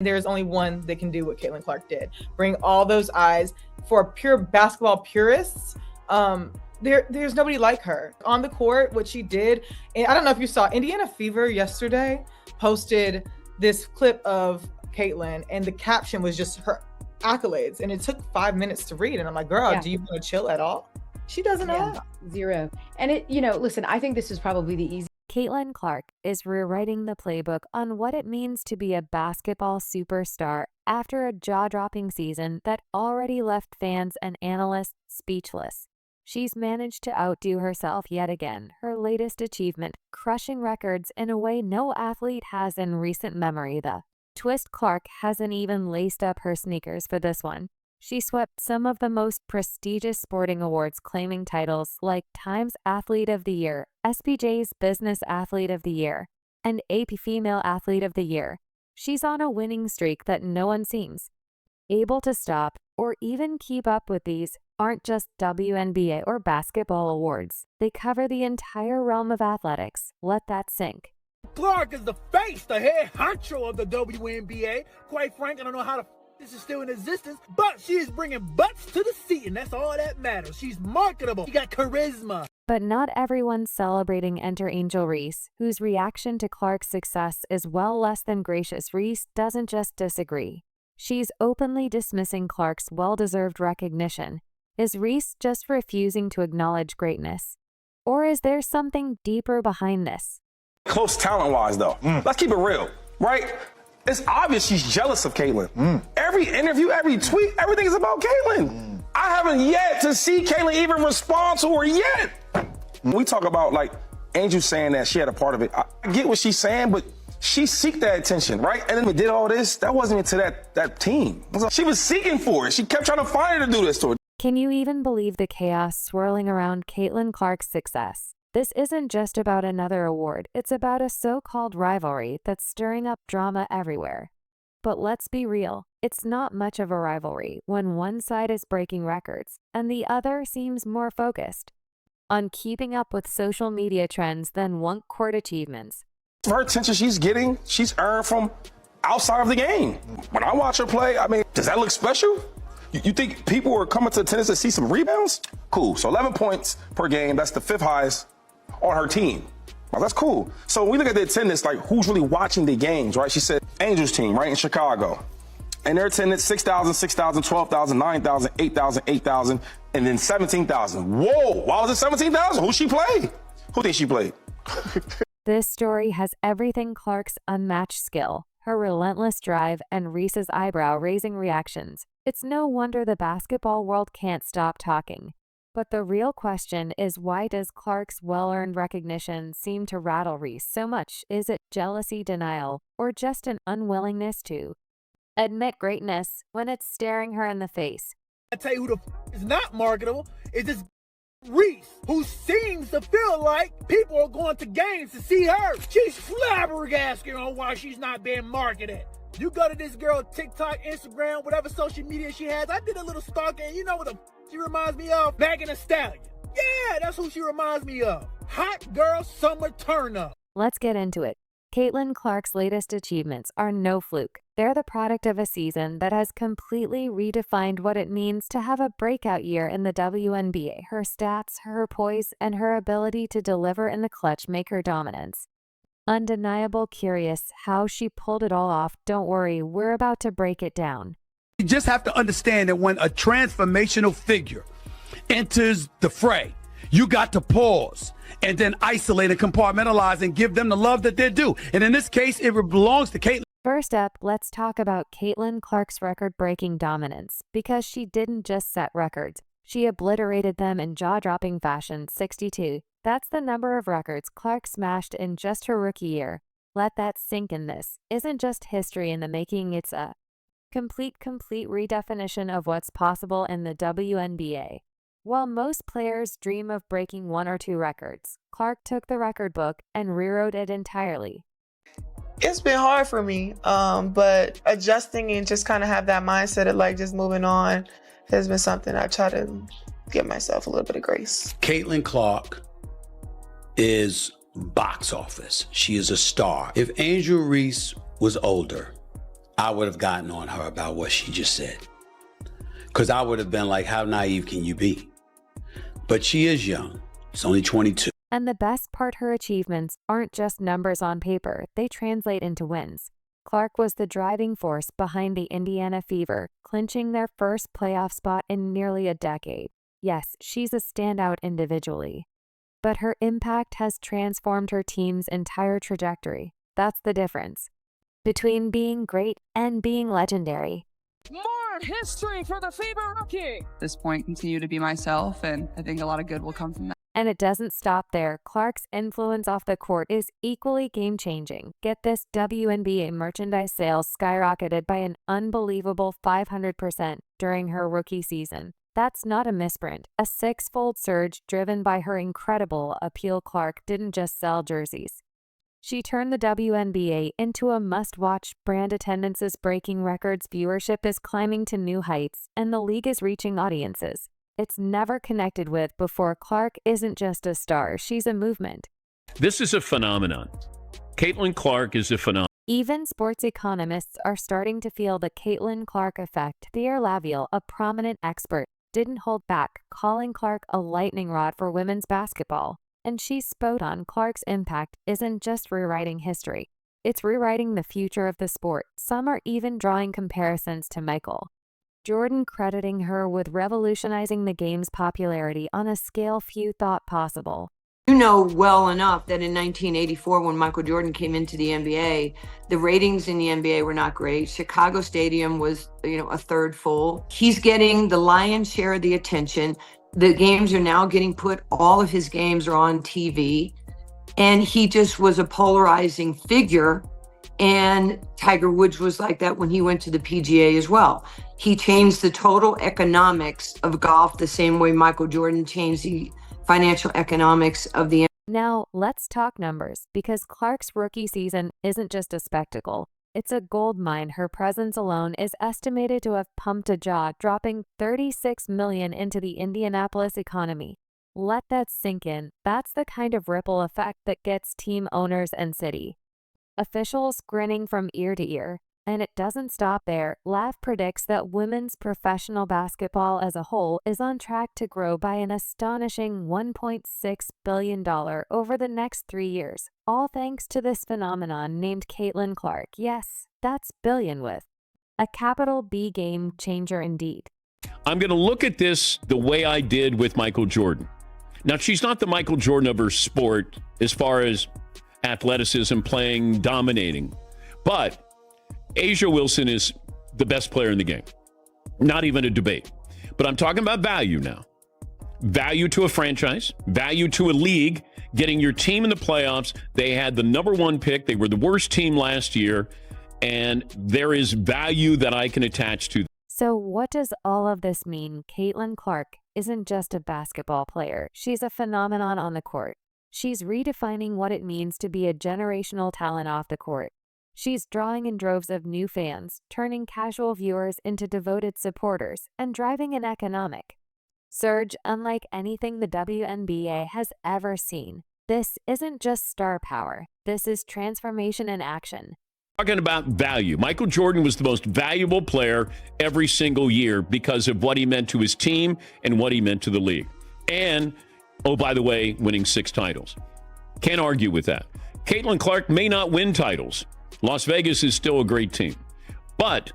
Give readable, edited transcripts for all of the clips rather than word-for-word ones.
There's only one that can do what Caitlin Clark did. Bring all those eyes. For pure basketball purists, there's nobody like her. On the court, what she did, and I don't know if you saw, Indiana Fever yesterday posted this clip of Caitlin, and the caption was just her accolades, and it took 5 minutes to read, and I'm like, girl, do you want to chill at all? She doesn't know. Zero. And it, listen, I think this is probably the easy. Caitlin Clark is rewriting the playbook on what it means to be a basketball superstar after a jaw-dropping season that already left fans and analysts speechless. She's managed to outdo herself yet again, her latest achievement, crushing records in a way no athlete has in recent memory. The Twist Clark hasn't even laced up her sneakers for this one. She swept some of the most prestigious sporting awards, claiming titles like Times Athlete of the Year, SBJ's Business Athlete of the Year, and AP Female Athlete of the Year. She's on a winning streak that no one seems able to stop or even keep up with. These aren't just WNBA or basketball awards. They cover the entire realm of athletics. Let that sink. Clark is the face, the head honcho of the WNBA. Quite frank, I don't know how this is still in existence, but she is bringing butts to the seat, and that's all that matters. She's marketable. She got charisma. But not everyone's celebrating. Enter Angel Reese, whose reaction to Clark's success is well less than gracious. Reese doesn't just disagree. She's openly dismissing Clark's well-deserved recognition. Is Reese just refusing to acknowledge greatness? Or is there something deeper behind this? Close talent-wise, though. Let's keep it real, right? It's obvious she's jealous of Caitlin. Every interview, every tweet, everything is about Caitlin. I haven't yet to see Caitlin even respond to her yet. We talk about, like, Angel saying that she had a part of it. I get what she's saying, but she seeked that attention, right? And then we did all this. That wasn't even to that team. She was seeking for it. She kept trying to find her to do this to her. Can you even believe the chaos swirling around Caitlin Clark's success? This isn't just about another award, it's about a so-called rivalry that's stirring up drama everywhere. But let's be real, it's not much of a rivalry when one side is breaking records and the other seems more focused on keeping up with social media trends than on-court achievements. Her attention she's getting, she's earned from outside of the game. When I watch her play, I mean, does that look special? You think people are coming to attendance to see some rebounds? Cool, so 11 points per game, that's the 5th highest on her team. Well, that's cool. So when we look at the attendance, like who's really watching the games, right? She said Angels team, right, in Chicago. And their attendance, 6,000, 6,000, 12,000, 9,000, 8,000, 8,000, and then 17,000. Whoa, why was it 17,000? Who she played? Who think she played? This story has everything: Clark's unmatched skill, her relentless drive, and Reese's eyebrow-raising reactions. It's no wonder the basketball world can't stop talking. But the real question is, why does Clark's well-earned recognition seem to rattle Reese so much? Is it jealousy, denial, or just an unwillingness to admit greatness when it's staring her in the face? I tell you who the is not marketable is this Reese, who seems to feel like people are going to games to see her. She's flabbergasted on why she's not being marketed. You go to this girl TikTok, Instagram, whatever social media she has. I did a little stalking, and you know what she reminds me of? Megan Thee Stallion. Yeah, that's who she reminds me of. Hot girl summer turn up. Let's get into it. Caitlin Clark's latest achievements are no fluke. They're the product of a season that has completely redefined what it means to have a breakout year in the WNBA. Her stats, her poise, and her ability to deliver in the clutch make her dominance undeniable. Curious how she pulled it all off? Don't worry, we're about to break it down. You just have to understand that when a transformational figure enters the fray, you got to pause and then isolate and compartmentalize and give them the love that they're due. And in this case, it belongs to Caitlin. First up, let's talk about Caitlin Clark's record-breaking dominance, because she didn't just set records. She obliterated them in jaw-dropping fashion. 62. That's the number of records Clark smashed in just her rookie year. Let that sink in. This isn't just history in the making, it's a complete redefinition of what's possible in the WNBA. While most players dream of breaking 1 or 2 records, Clark took the record book and rewrote it entirely. It's been hard for me, but adjusting and just kind of have that mindset of like just moving on has been something I try to give myself a little bit of grace. Caitlin Clark is box office. She is a star. If Angel Reese was older, I would have gotten on her about what she just said. Because I would have been like, how naive can you be? But she is young. She's only 22. And the best part, her achievements aren't just numbers on paper, they translate into wins. Clark was the driving force behind the Indiana Fever, clinching their first playoff spot in nearly a decade. Yes, she's a standout individually, but her impact has transformed her team's entire trajectory. That's the difference between being great and being legendary. More history for the Fever rookie. At this point, continue to be myself, and I think a lot of good will come from that. And it doesn't stop there. Clark's influence off the court is equally game-changing. Get this, WNBA merchandise sales skyrocketed by an unbelievable 500% during her rookie season. That's not a misprint, a six-fold surge driven by her incredible appeal. Clark didn't just sell jerseys. She turned the WNBA into a must-watch brand. Attendance is breaking records, viewership is climbing to new heights, and the league is reaching audiences it's never connected with before. Clark isn't just a star, she's a movement. This is a phenomenon. Caitlin Clark is a phenomenon. Even sports economists are starting to feel the Caitlin Clark effect. Thayer Laviel, a prominent expert, didn't hold back, calling Clark a lightning rod for women's basketball. And she's spot on. Clark's impact isn't just rewriting history, it's rewriting the future of the sport. Some are even drawing comparisons to Michael Jordan, crediting her with revolutionizing the game's popularity on a scale few thought possible. You know well enough that in 1984, when Michael Jordan came into the NBA, the ratings in the NBA were not great. Chicago Stadium was, a third full. He's getting the lion's share of the attention. The games are now getting all of his games are on TV. And he just was a polarizing figure. And Tiger Woods was like that when he went to the PGA as well. He changed the total economics of golf the same way Michael Jordan changed the financial economics of the. Now, let's talk numbers, because Clark's rookie season isn't just a spectacle. It's a gold mine. Her presence alone is estimated to have pumped a jaw, dropping $36 million into the Indianapolis economy. Let that sink in. That's the kind of ripple effect that gets team owners and city officials grinning from ear to ear. And it doesn't stop there. LAF predicts that women's professional basketball as a whole is on track to grow by an astonishing $1.6 billion over the next 3 years, all thanks to this phenomenon named Caitlin Clark. Yes, that's billion with a capital B. Game changer indeed. I'm going to look at this the way I did with Michael Jordan. Now, she's not the Michael Jordan of her sport as far as athleticism, playing, dominating, but A'ja Wilson is the best player in the game. Not even a debate. But I'm talking about value now. Value to a franchise, value to a league, getting your team in the playoffs. They had the number one pick. They were the worst team last year. And there is value that I can attach to. So what does all of this mean? Caitlin Clark isn't just a basketball player. She's a phenomenon on the court. She's redefining what it means to be a generational talent off the court. She's drawing in droves of new fans, turning casual viewers into devoted supporters, and driving an economic surge unlike anything the WNBA has ever seen. This isn't just star power. This is transformation in action. Talking about value. Michael Jordan was the most valuable player every single year because of what he meant to his team and what he meant to the league. And, oh, by the way, winning 6 titles. Can't argue with that. Caitlin Clark may not win titles. Las Vegas is still a great team. But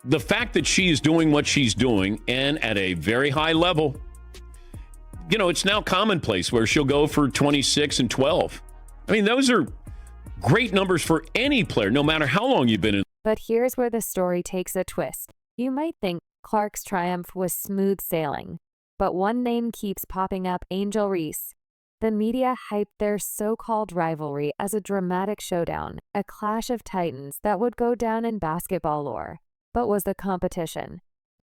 the fact that she is doing what she's doing and at a very high level, it's now commonplace where she'll go for 26 and 12. I mean, those are great numbers for any player, no matter how long you've been in. But here's where the story takes a twist. You might think Clark's triumph was smooth sailing, but one name keeps popping up: Angel Reese. The media hyped their so-called rivalry as a dramatic showdown, a clash of titans that would go down in basketball lore. But was the competition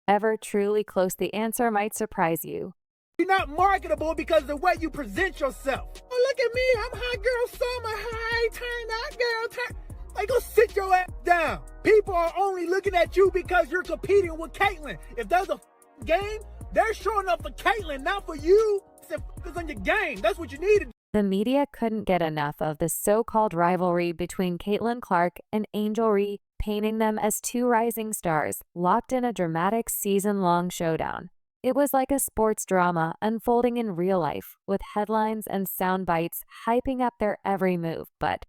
ever truly close? The answer might surprise you. You're not marketable because of the way you present yourself. Oh, look at me. I'm hot girl summer. Hi, turn that girl. Turn. Like, go sit your ass down. People are only looking at you because you're competing with Caitlin. If there's a game, they're showing up for Caitlin, not for you. Focus on your game. That's what you needed. The media couldn't get enough of the so-called rivalry between Caitlin Clark and Angel Reese. painting them as two rising stars locked in a dramatic season-long showdown. It was like a sports drama unfolding in real life, with headlines and sound bites hyping up their every move. But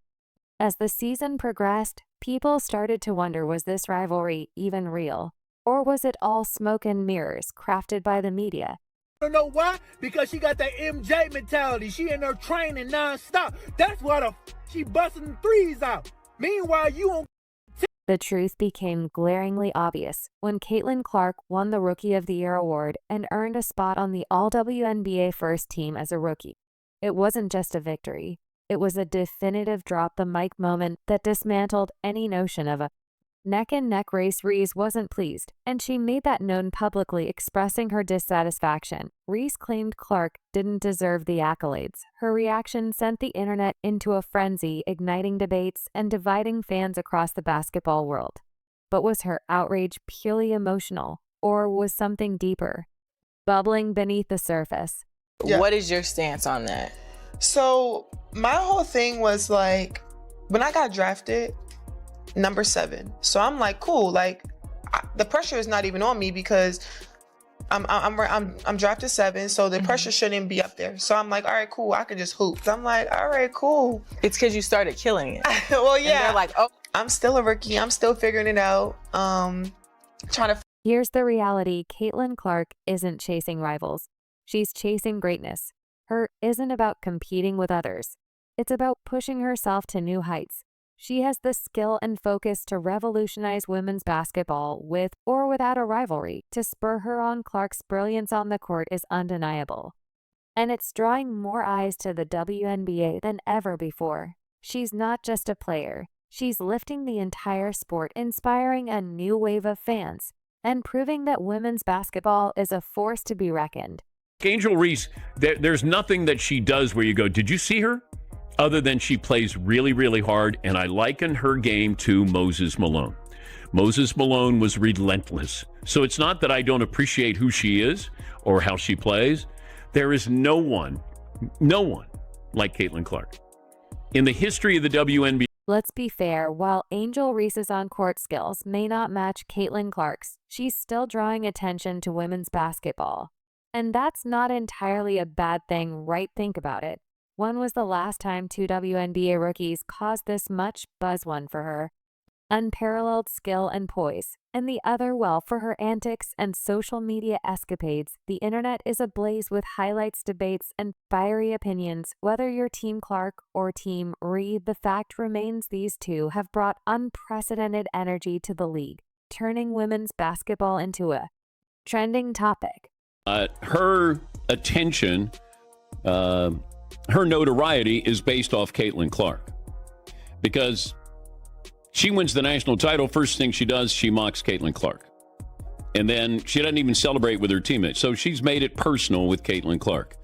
as the season progressed, people started to wonder, was this rivalry even real? Or was it all smoke and mirrors crafted by the media? I don't know why, because she got that MJ mentality. She in there training nonstop. That's why she busting threes out. Meanwhile, you on. The truth became glaringly obvious when Caitlin Clark won the Rookie of the Year award and earned a spot on the All-WNBA first team as a rookie. It wasn't just a victory. It was a definitive drop-the-mic moment that dismantled any notion of a neck-and-neck race. Reese wasn't pleased, and she made that known publicly, expressing her dissatisfaction. Reese claimed Clark didn't deserve the accolades. Her reaction sent the internet into a frenzy, igniting debates and dividing fans across the basketball world. But was her outrage purely emotional, or was something deeper, bubbling beneath the surface? Yeah. What is your stance on that? So my whole thing was like, when I got drafted, number 7. So I'm like, cool. Like, the pressure is not even on me because I'm drafted 7, so the pressure shouldn't be up there. So I'm like, all right, cool. I can just hoop. I'm like, all right, cool. It's because you started killing it. Well, yeah. And they're like, oh, I'm still a rookie. I'm still figuring it out. Trying to. Here's the reality: Caitlin Clark isn't chasing rivals. She's chasing greatness. Her isn't about competing with others. It's about pushing herself to new heights. She has the skill and focus to revolutionize women's basketball with or without a rivalry. To spur her on, Clark's brilliance on the court is undeniable. And it's drawing more eyes to the WNBA than ever before. She's not just a player. She's lifting the entire sport, inspiring a new wave of fans, and proving that women's basketball is a force to be reckoned. Angel Reese, there's nothing that she does where you go, did you see her? Other than she plays really, really hard, and I liken her game to Moses Malone. Moses Malone was relentless. So it's not that I don't appreciate who she is or how she plays. There is no one like Caitlin Clark in the history of the WNBA. Let's be fair, while Angel Reese's on-court skills may not match Caitlin Clark's, she's still drawing attention to women's basketball. And that's not entirely a bad thing, right? Think about it. When was the last time 2 WNBA rookies caused this much buzz? One for her unparalleled skill and poise, and the other, well, for her antics and social media escapades. The internet is ablaze with highlights, debates, and fiery opinions. Whether you're Team Clark or Team Reed, the fact remains these two have brought unprecedented energy to the league, turning women's basketball into a trending topic. Her attention, her notoriety is based off Caitlin Clark, because she wins the national title. First thing she does, she mocks Caitlin Clark. And then she doesn't even celebrate with her teammates. So she's made it personal with Caitlin Clark.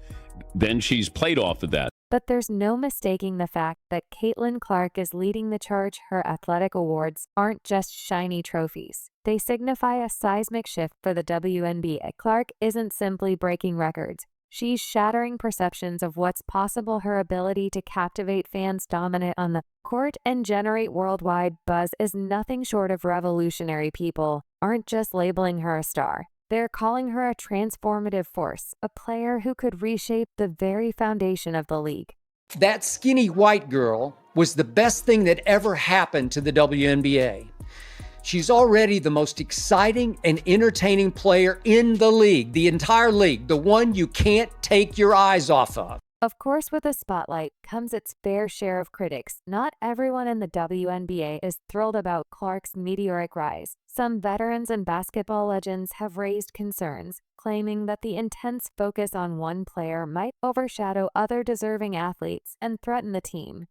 Then she's played off of that. But there's no mistaking the fact that Caitlin Clark is leading the charge. Her athletic awards aren't just shiny trophies. They signify a seismic shift for the WNBA. Clark isn't simply breaking records. She's shattering perceptions of what's possible. Her ability to captivate fans, dominate on the court, and generate worldwide buzz is nothing short of revolutionary. People aren't just labeling her a star. They're calling her a transformative force, a player who could reshape the very foundation of the league. That skinny white girl was the best thing that ever happened to the WNBA. She's already the most exciting and entertaining player in the league, the entire league, the one you can't take your eyes off of. Of course, with the spotlight comes its fair share of critics. Not everyone in the WNBA is thrilled about Clark's meteoric rise. Some veterans and basketball legends have raised concerns, claiming that the intense focus on one player might overshadow other deserving athletes and threaten the team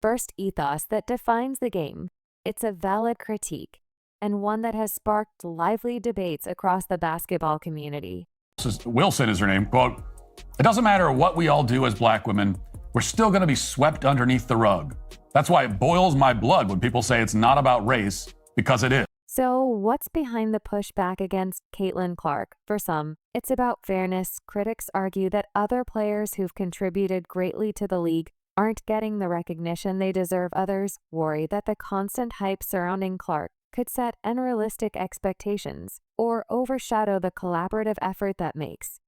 first ethos that defines the game. It's a valid critique, and one that has sparked lively debates across the basketball community. Wilson is her name. Quote, "It doesn't matter what we all do as black women, we're still going to be swept underneath the rug. That's why it boils my blood when people say it's not about race, because it is." So what's behind the pushback against Caitlin Clark? For some, it's about fairness. Critics argue that other players who've contributed greatly to the league aren't getting the recognition they deserve. Others worry that the constant hype surrounding Clark could set unrealistic expectations or overshadow the collaborative effort that makes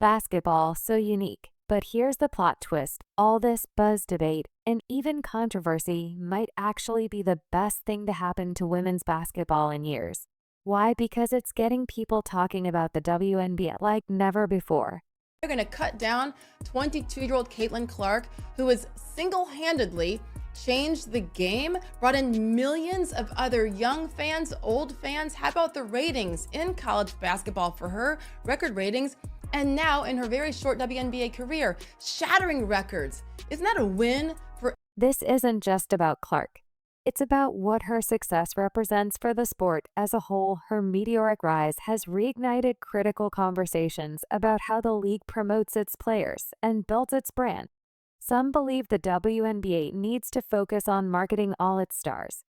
basketball so unique. But here's the plot twist. All this buzz, debate, and even controversy might actually be the best thing to happen to women's basketball in years. Why? Because it's getting people talking about the WNBA like never before. They're going to cut down 22-year-old Caitlin Clark, who has single-handedly changed the game, brought in millions of other young fans, old fans. How about the ratings in college basketball for her? Record ratings. And now in her very short WNBA career, shattering records. Isn't that a win for... This isn't just about Clark. It's about what her success represents for the sport as a whole. Her meteoric rise has reignited critical conversations about how the league promotes its players and builds its brand. Some believe the WNBA needs to focus on marketing all its stars,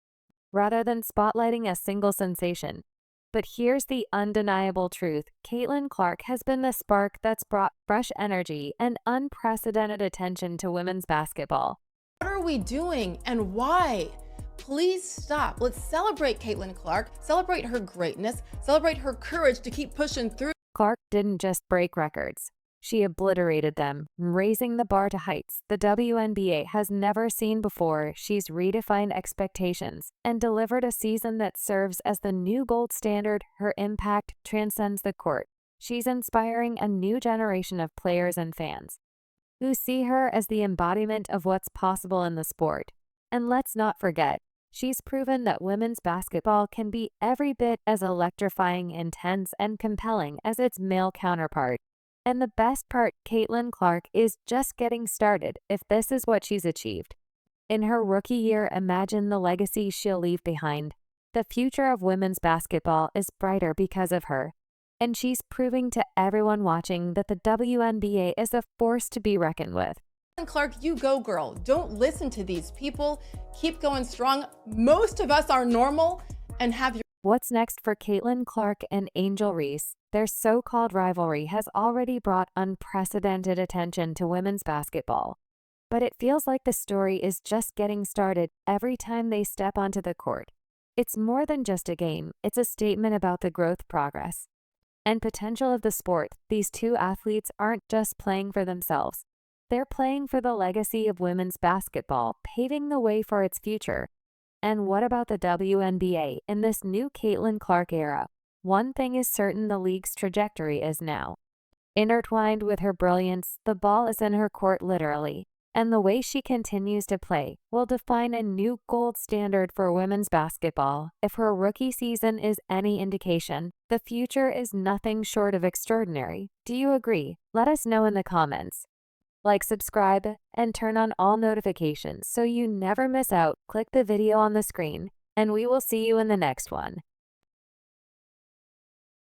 rather than spotlighting a single sensation. But here's the undeniable truth. Caitlin Clark has been the spark that's brought fresh energy and unprecedented attention to women's basketball. What are we doing and why? Please stop. Let's celebrate Caitlin Clark, celebrate her greatness, celebrate her courage to keep pushing through. Clark didn't just break records. She obliterated them, raising the bar to heights the WNBA has never seen before. She's redefined expectations and delivered a season that serves as the new gold standard. Her impact transcends the court. She's inspiring a new generation of players and fans who see her as the embodiment of what's possible in the sport. And let's not forget, she's proven that women's basketball can be every bit as electrifying, intense, and compelling as its male counterpart. And the best part, Caitlin Clark is just getting started if this is what she's achieved. In her rookie year, imagine the legacy she'll leave behind. The future of women's basketball is brighter because of her. And she's proving to everyone watching that the WNBA is a force to be reckoned with. Clark, you go, girl. Don't listen to these people. Keep going strong. Most of us are normal and have your... What's next for Caitlin Clark and Angel Reese? Their so-called rivalry has already brought unprecedented attention to women's basketball. But it feels like the story is just getting started every time they step onto the court. It's more than just a game. It's a statement about the growth, progress, and potential of the sport. These two athletes aren't just playing for themselves. They're playing for the legacy of women's basketball, paving the way for its future. And what about the WNBA in this new Caitlin Clark era? One thing is certain, the league's trajectory is now intertwined with her brilliance. The ball is in her court literally, and the way she continues to play will define a new gold standard for women's basketball. If her rookie season is any indication, the future is nothing short of extraordinary. Do you agree? Let us know in the comments. Like, subscribe, and turn on all notifications so you never miss out. Click the video on the screen, and we will see you in the next one.